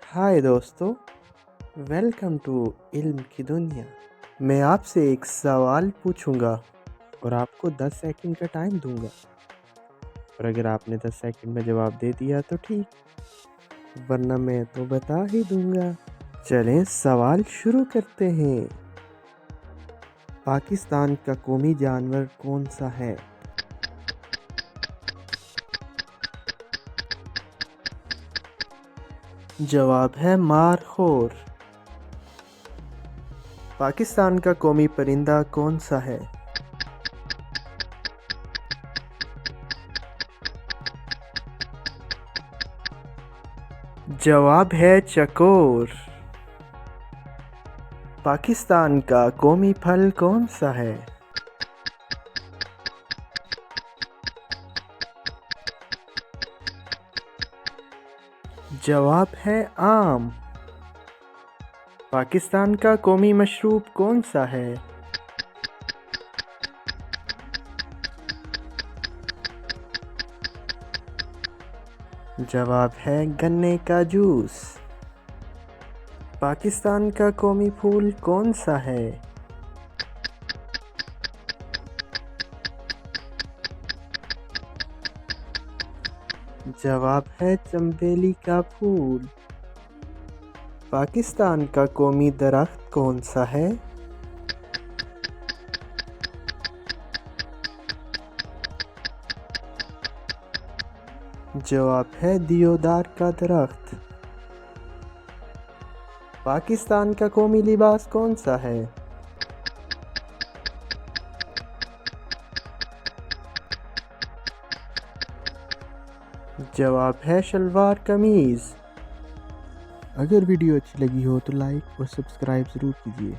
हाय दोस्तों, welcome to इल्म की दुनिया। मैं आपसे एक सवाल पूछूंगा और आपको 10 सेकंड का टाइम दूंगा। और अगर आपने 10 सेकंड में जवाब दे दिया तो ठीक, वरना मैं तो बता ही दूंगा। चलें सवाल शुरू करते हैं। पाकिस्तान का कौमी जानवर कौन सा है? जवाब है मारखोर। पाकिस्तान का कौमी परिंदा कौन सा है? जवाब है चकोर। पाकिस्तान का कौमी फल कौन सा है? जवाब है आम। पाकिस्तान का कौमी मशरूब कौन सा है? जवाब है गन्ने का जूस। पाकिस्तान का कौमी फूल कौन सा है? जवाब है चंबेली का फूल। पाकिस्तान का कौमी दरख्त कौन सा है? जवाब है दियोदार का दरख्त। पाकिस्तान का कौमी लिबास कौन सा है? जवाब है शलवार कमीज। अगर वीडियो अच्छी लगी हो तो लाइक और सब्सक्राइब ज़रूर कीजिए।